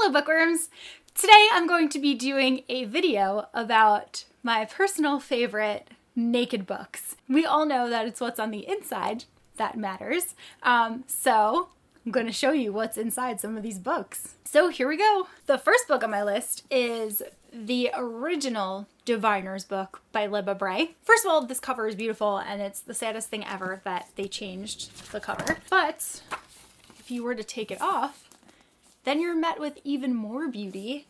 Hello bookworms! Today I'm going to be doing a video about my personal favorite naked books. We all know that it's what's on the inside that matters, so I'm going to show you what's inside some of these books. So here we go. The first book on my list is the original Diviner's book by Libba Bray. First of all, this cover is beautiful and it's the saddest thing ever that they changed the cover. But if you were to take it off, then you're met with even more beauty,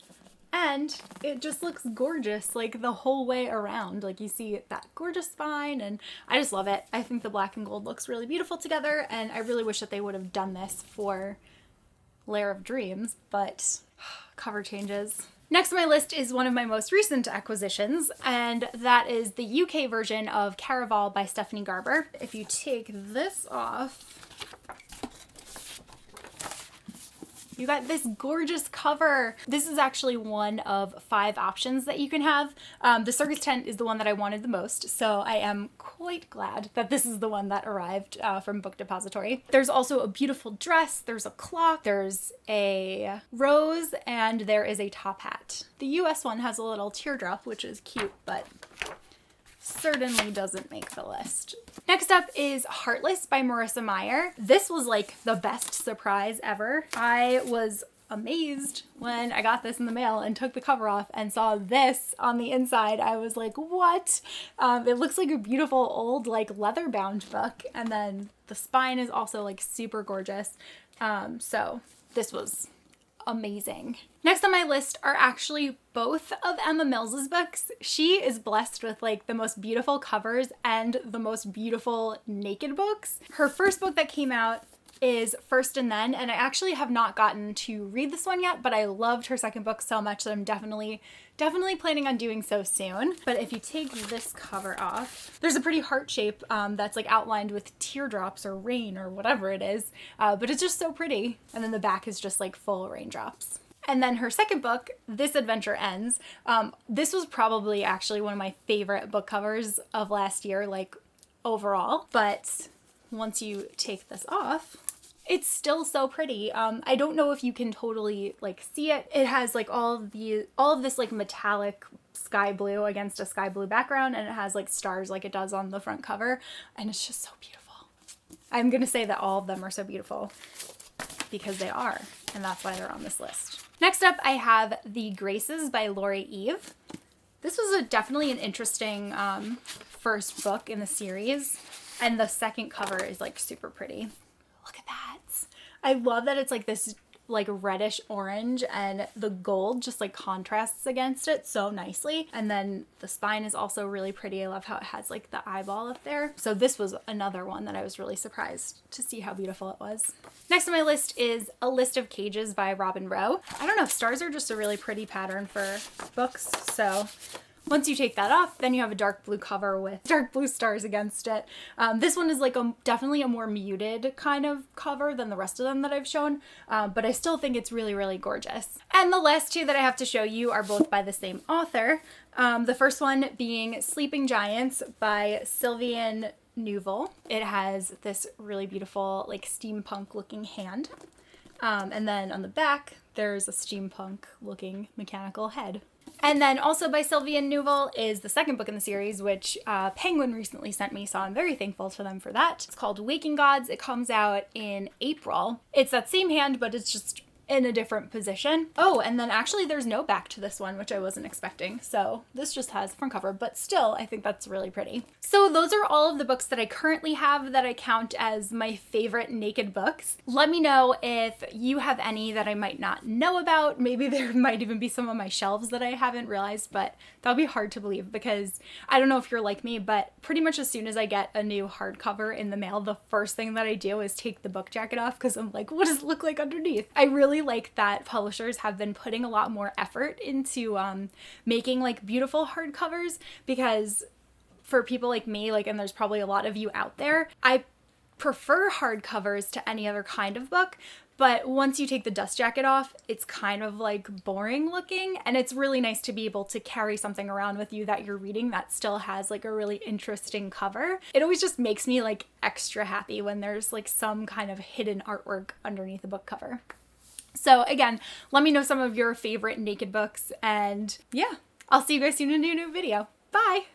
and it just looks gorgeous like the whole way around. Like you see that gorgeous spine, and I just love it. I think the black and gold looks really beautiful together, and I really wish that they would have done this for Lair of Dreams, but cover changes. Next on my list is one of my most recent acquisitions, and that is the UK version of Caraval by Stephanie Garber. If you take this off, you got this gorgeous cover. This is actually one of 5 options that you can have. The circus tent is the one that I wanted the most, so I am quite glad that this is the one that arrived from Book Depository. There's also a beautiful dress, there's a clock, there's a rose, and there is a top hat. The US one has a little teardrop, which is cute, but certainly doesn't make the list. Next up is Heartless by Marissa Meyer. This was like the best surprise ever. I was amazed when I got this in the mail and took the cover off and saw this on the inside. I was like, what? It looks like a beautiful old like leather bound book, and then the spine is also like super gorgeous. So this was amazing. Next on my list are actually both of Emma Mills's books. She is blessed with like the most beautiful covers and the most beautiful naked books. Her first book that came out is First and Then, and I actually have not gotten to read this one yet, but I loved her second book so much that I'm definitely planning on doing so soon. But if you take this cover off, there's a pretty heart shape that's like outlined with teardrops or rain or whatever it is, but it's just so pretty. And then the back is just like full raindrops. And then her second book, This Adventure Ends. This was probably actually one of my favorite book covers of last year, like overall. But once you take this off, it's still so pretty. I don't know if you can totally like see it. It has like all of this like metallic sky blue against a sky blue background, and it has like stars like it does on the front cover, and it's just so beautiful. I'm gonna say that all of them are so beautiful because they are, and that's why they're on this list. Next up, I have The Graces by Lori Eve. This was definitely an interesting first book in the series, and the second cover is like super pretty. Look at that. I love that it's like this like reddish orange, and the gold just like contrasts against it so nicely. And then the spine is also really pretty. I love how it has like the eyeball up there. So this was another one that I was really surprised to see how beautiful it was. Next on my list is A List of Cages by Robin Rowe. I don't know, stars are just a really pretty pattern for books, so once you take that off, then you have a dark blue cover with dark blue stars against it. This one is like definitely a more muted kind of cover than the rest of them that I've shown, but I still think it's really, really gorgeous. And the last 2 that I have to show you are both by the same author. The first one being Sleeping Giants by Sylvian Neuvel. It has this really beautiful like steampunk looking hand. And then on the back, there's a steampunk looking mechanical head. And then also by Sylvian Neuvel is the second book in the series, which Penguin recently sent me, so I'm very thankful to them for that. It's called Waking Gods. It comes out in April. It's that same hand, but it's just in a different position. Oh, and then actually there's no back to this one, which I wasn't expecting. So this just has front cover, but still I think that's really pretty. So those are all of the books that I currently have that I count as my favorite naked books. Let me know if you have any that I might not know about. Maybe there might even be some on my shelves that I haven't realized, but that would be hard to believe because I don't know if you're like me, but pretty much as soon as I get a new hardcover in the mail, the first thing that I do is take the book jacket off because I'm like, what does it look like underneath? I really like that publishers have been putting a lot more effort into making like beautiful hardcovers, because for people like me, like, and there's probably a lot of you out there, I prefer hardcovers to any other kind of book, but once you take the dust jacket off, it's kind of like boring looking, and it's really nice to be able to carry something around with you that you're reading that still has like a really interesting cover. It always just makes me like extra happy when there's like some kind of hidden artwork underneath a book cover. So again, let me know some of your favorite naked books, and yeah, I'll see you guys soon in a new video. Bye!